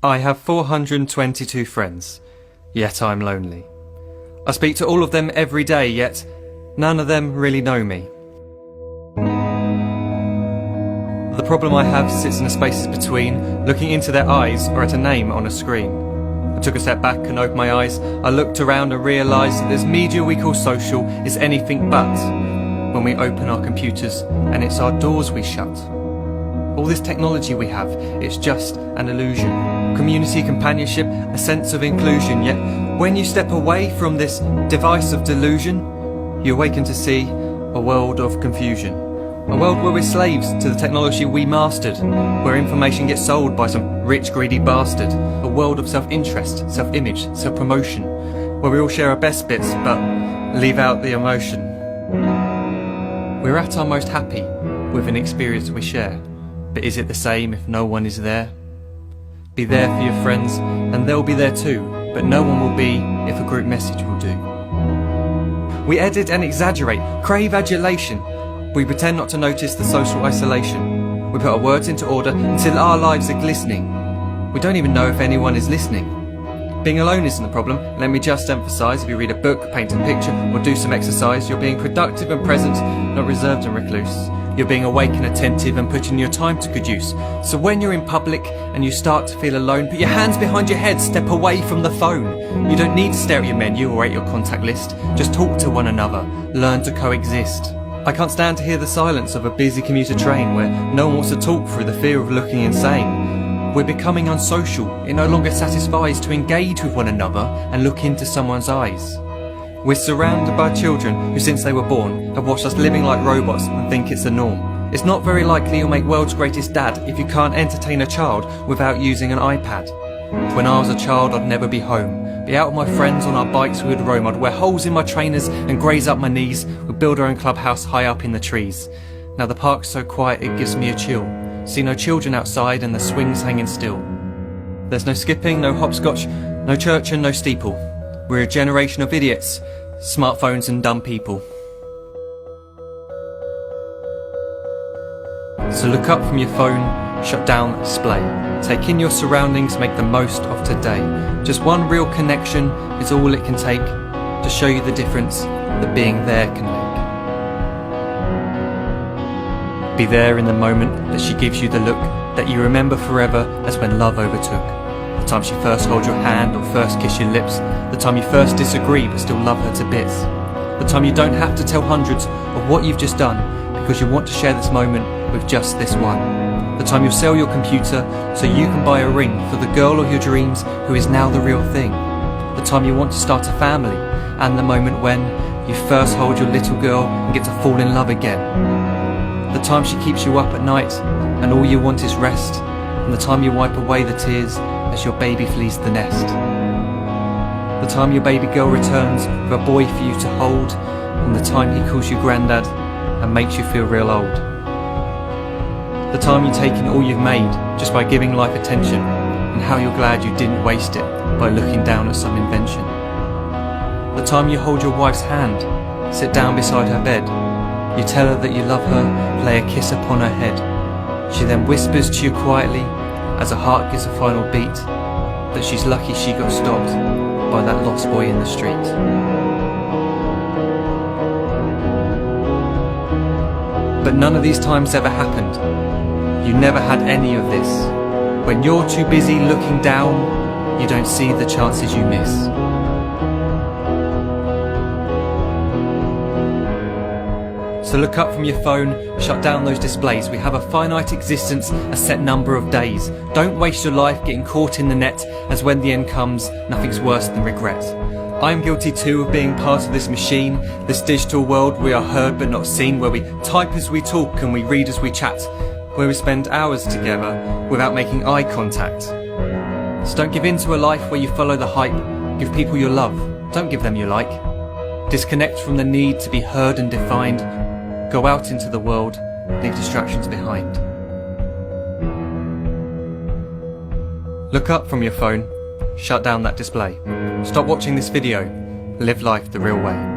I have 422 friends, yet I'm lonely. I speak to all of them every day, yet none of them really know me. The problem I have sits in the spaces between, looking into their eyes or at a name on a screen. I took a step back and opened my eyes. I looked around and realised that this media we call social is anything but when we open our computers and it's our doors we shut. All this technology we have, it's just an illusion. Community, companionship, a sense of inclusion. Yet when you step away from this device of delusion, you awaken to see a world of confusion. A world where we're slaves to the technology we mastered, where information gets sold by some rich, greedy bastard. A world of self-interest, self-image, self-promotion, where we all share our best bits but leave out the emotion. We're at our most happy with an experience we share. But is it the same if no one is there? Be there for your friends and they'll be there too, but no one will be if a group message will do. We edit and exaggerate, crave adulation. We pretend not to notice the social isolation. We put our words into order until our lives are glistening. We don't even know if anyone is listening. Being alone isn't the problem. Let me just emphasise, if you read a book, paint a picture or do some exercise, you're being productive and present, not reserved and recluse. You're being awake and attentive and putting your time to good use. So when you're in public and you start to feel alone, put your hands behind your head, step away from the phone. You don't need to stare at your menu or at your contact list. Just talk to one another, learn to coexist. I can't stand to hear the silence of a busy commuter train where no one wants to talk through the fear of looking insane. We're becoming unsocial. It no longer satisfies to engage with one another and look into someone's eyes. We're surrounded by children who, since they were born, have watched us living like robots and think it's the norm. It's not very likely you'll make world's greatest dad if you can't entertain a child without using an iPad. When I was a child, I'd never be home. Be out with my friends on our bikes, we would roam. I'd wear holes in my trainers and graze up my knees. We'd build our own clubhouse high up in the trees. Now the park's so quiet it gives me a chill. See no children outside and the swings hanging still. There's no skipping, no hopscotch, no church and no steeple. We're a generation of idiots, smartphones and dumb people. So look up from your phone, shut down the display. Take in your surroundings, make the most of today. Just one real connection is all it can take to show you the difference that being there can make. Be there in the moment that she gives you the look that you remember forever as when love overtook. The time she first holds your hand or first kiss your lips. The time you first disagree but still love her to bits. The time you don't have to tell hundreds of what you've just done because you want to share this moment with just this one. The time you'll sell your computer so you can buy a ring for the girl of your dreams who is now the real thing. The time you want to start a family and the moment when you first hold your little girl and get to fall in love again. The time she keeps you up at night and all you want is rest. And the time you wipe away the tears as your baby flees the nest. The time your baby girl returns with a boy for you to hold, and the time he calls you granddad and makes you feel real old. The time you take in all you've made just by giving life attention, and how you're glad you didn't waste it by looking down at some invention. The time you hold your wife's hand, sit down beside her bed, you tell her that you love her, lay a kiss upon her head. She then whispers to you quietly as her heart gives a final beat that she's lucky she got stopped by that lost boy in the street. But none of these times ever happened. You never had any of this. When you're too busy looking down, you don't see the chances you miss. So look up from your phone, shut down those displays. We have a finite existence, a set number of days. Don't waste your life getting caught in the net, as when the end comes, nothing's worse than regret. I'm guilty too of being part of this machine, this digital world we are heard but not seen, where we type as we talk and we read as we chat, where we spend hours together without making eye contact. So don't give in to a life where you follow the hype. Give people your love, don't give them your like. Disconnect from the need to be heard and defined. Go out into the world, leave distractions behind. Look up from your phone, shut down that display. Stop watching this video, live life the real way.